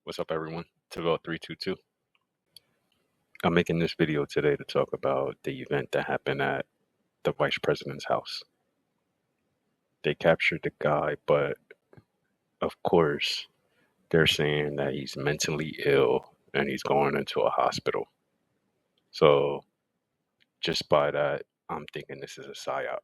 What's up, everyone? Tavell 322. I'm making this video today to talk about the event that happened at the vice president's house. They captured the guy, but of course, they're saying that he's mentally ill and he's going into a hospital. So, just by that, I'm thinking this is a psyop,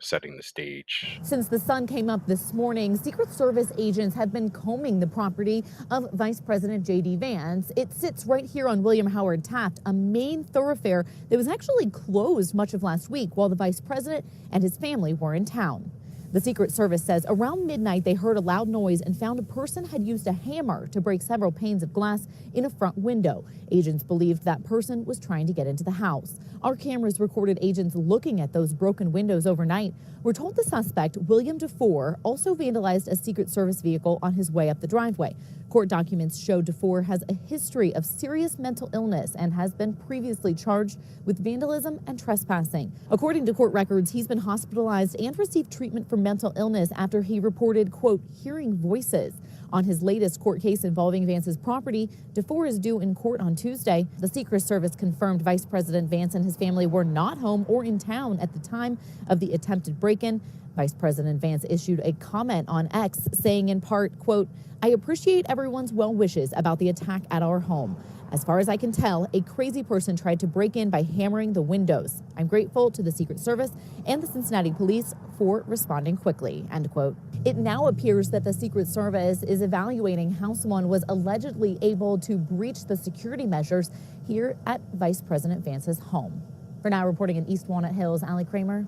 setting the stage. Since the sun came up this morning, Secret Service agents have been combing the property of Vice President J.D. Vance. It sits right here on William Howard Taft, a main thoroughfare that was actually closed much of last week while the vice president and his family were in town. The Secret Service says around midnight they heard a loud noise and found a person had used a hammer to break several panes of glass in a front window. Agents believed that person was trying to get into the house. Our cameras recorded agents looking at those broken windows overnight. We're told the suspect, William DeFore, also vandalized a Secret Service vehicle on his way up the driveway. Court documents show DeFore has a history of serious mental illness and has been previously charged with vandalism and trespassing. According to court records, he's been hospitalized and received treatment for mental illness after he reported, quote, hearing voices. On his latest court case involving Vance's property, DeFore is due in court on Tuesday. The Secret Service confirmed Vice President Vance and his family were not home or in town at the time of the attempted break-in. Vice President Vance issued a comment on X saying in part, quote, I appreciate everyone's well wishes about the attack at our home. As far as I can tell, a crazy person tried to break in by hammering the windows. I'm grateful to the Secret Service and the Cincinnati police for responding quickly, end quote. It now appears that the Secret Service is evaluating how someone was allegedly able to breach the security measures here at Vice President Vance's home. For now, reporting in East Walnut Hills, Allie Kramer,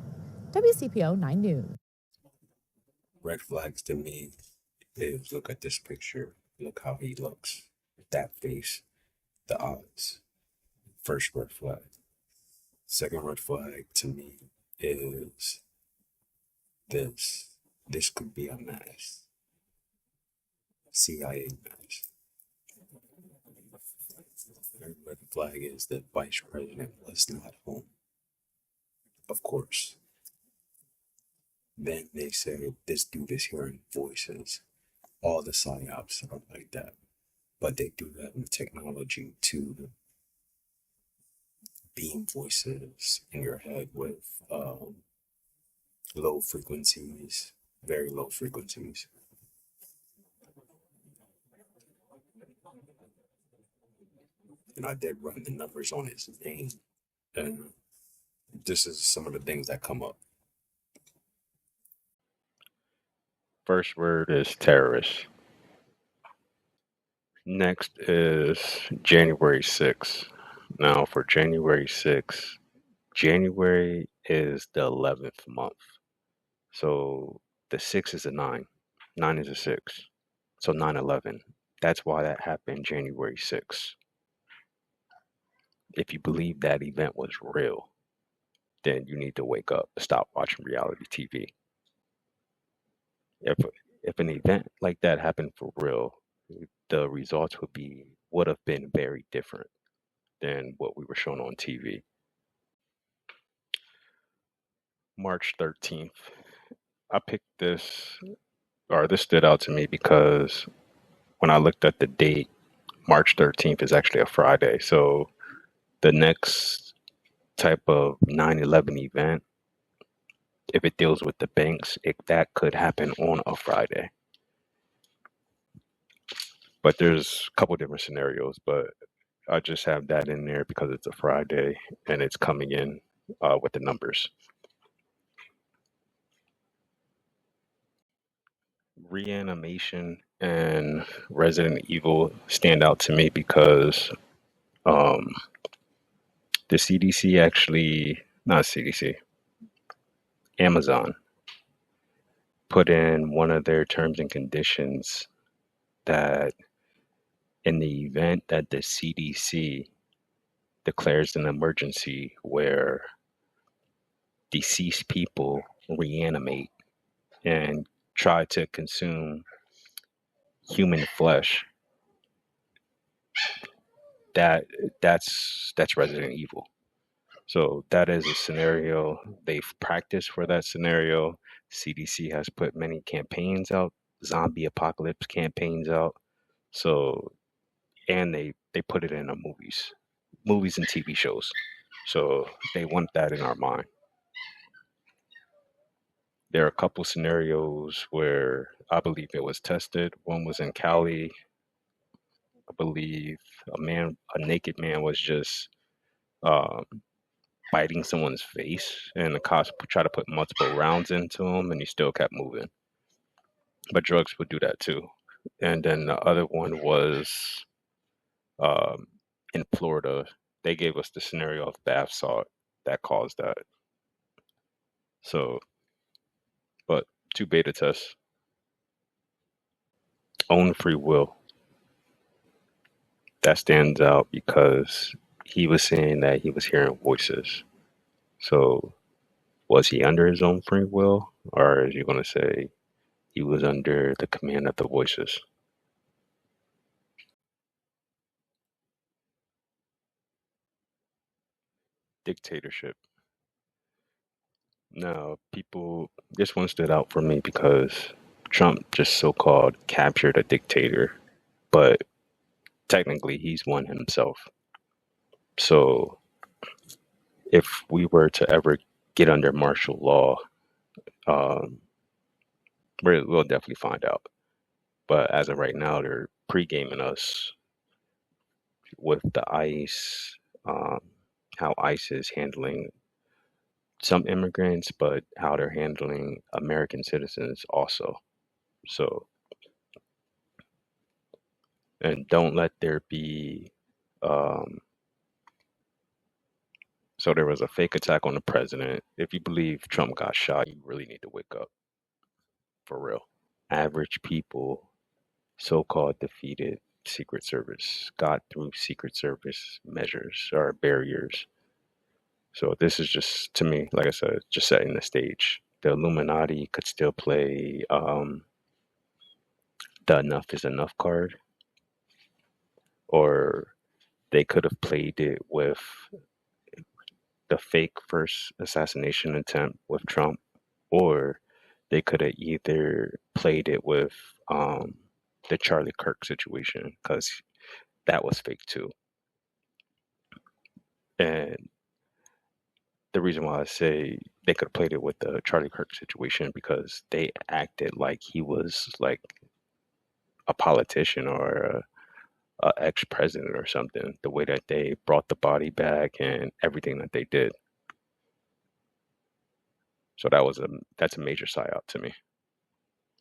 WCPO 9 News. Red flags to me is look at this picture, look how he looks, that face, the odds. First red flag. Second red flag to me is this. This could be a mask. CIA mask. Third red flag is that Vice President was not home. Of course. Then they say this dude is hearing voices. All the psyops are like that. But they do that with technology to beam voices in your head with low frequencies, very low frequencies. And I did run the numbers on his name. And this is some of the things that come up. First word is terrorist. Next is January 6th. Now, for January 6th, January is the 11th month. So the 6 is a 9. 9 is a 6. So 9/11. That's why that happened January 6th. If you believe that event was real, then you need to wake up, stop watching reality TV. If an event like that happened for real, the results would have been very different than what we were shown on TV. March 13th. I picked this stood out to me because when I looked at the date, March 13th is actually a Friday. So the next type of 9/11 event, if it deals with the banks, that could happen on a Friday. But there's a couple different scenarios, but I just have that in there because it's a Friday and it's coming in with the numbers. Reanimation and Resident Evil stand out to me because the CDC not CDC, Amazon put in one of their terms and conditions that in the event that the CDC declares an emergency where deceased people reanimate and try to consume human flesh, that's Resident Evil. So that is a scenario they've practiced for that scenario. CDC has put many campaigns out, zombie apocalypse campaigns out So, and they put it in the movies and TV shows. So they want that in our mind. There are a couple scenarios where I believe it was tested. One was in Cali. I believe a naked man was just um, biting someone's face, and the cops tried to put multiple rounds into him, and he still kept moving. But drugs would do that too. And then the other one was um, in Florida. They gave us the scenario of bath salt that caused that. So, but two beta tests, own free will, that stands out because he was saying that he was hearing voices. So, was he under his own free will, or is you going to say he was under the command of the voices? Dictatorship. Now, this one stood out for me because Trump just so called captured a dictator, but technically he's one himself. So, if we were to ever get under martial law, um, we'll definitely find out. But as of right now, they're pre-gaming us with the ICE, how ICE is handling some immigrants, but how they're handling American citizens also. So, and don't let there be. Um, so there was a fake attack on the president. If you believe Trump got shot, you really need to wake up for real. Average people, so-called defeated Secret Service, got through Secret Service measures or barriers. So this is just, to me, like I said, just setting the stage. The Illuminati could still play the enough is enough card, or they could have played it with the fake first assassination attempt with Trump, or they could have either played it with the Charlie Kirk situation because that was fake too. And the reason why I say they could have played it with the Charlie Kirk situation because they acted like he was like a politician or a ex-president or something. The way that they brought the body back and everything that they did. So that's a major psyop to me.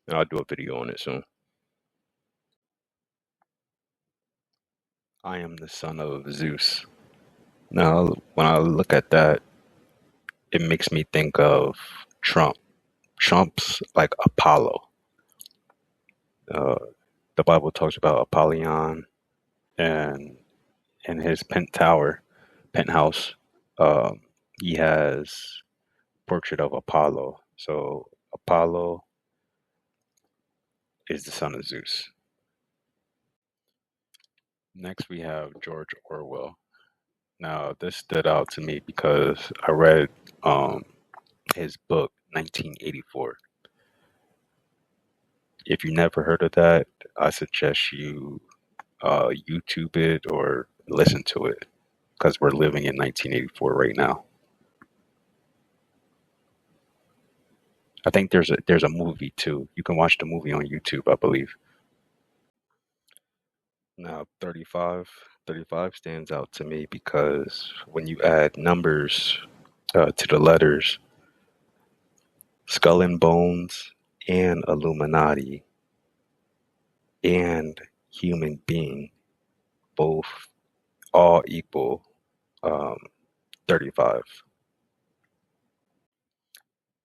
And I'll do a video on it soon. I am the son of Zeus. Now, when I look at that, it makes me think of Trump. Trump's like Apollo. Uh, the Bible talks about Apollyon, and in his penthouse, um, he has portrait of Apollo. So Apollo is the son of Zeus. Next, we have George Orwell. Now, this stood out to me because I read um, his book, 1984. If you never heard of that, I suggest you YouTube it or listen to it because we're living in 1984 right now. I think there's a movie too. You can watch the movie on YouTube, I believe. Now, 35 stands out to me because when you add numbers to the letters, Skull and Bones and Illuminati and human being, both all equal um, 35.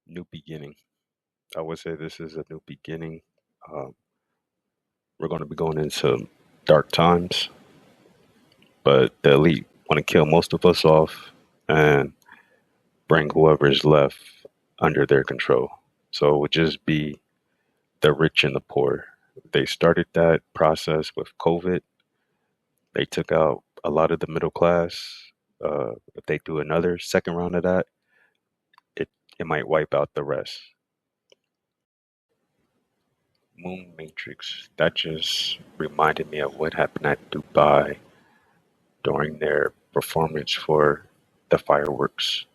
New beginning. I would say this is a new beginning. Um, we're going to be going into dark times, but the elite want to kill most of us off and bring whoever's left under their control. So it would just be the rich and the poor. They started that process with COVID. They took out a lot of the middle class. If they do another second round of that, it, it might wipe out the rest. moon matrix. That just reminded me of what happened at Dubai during their performance for the fireworks.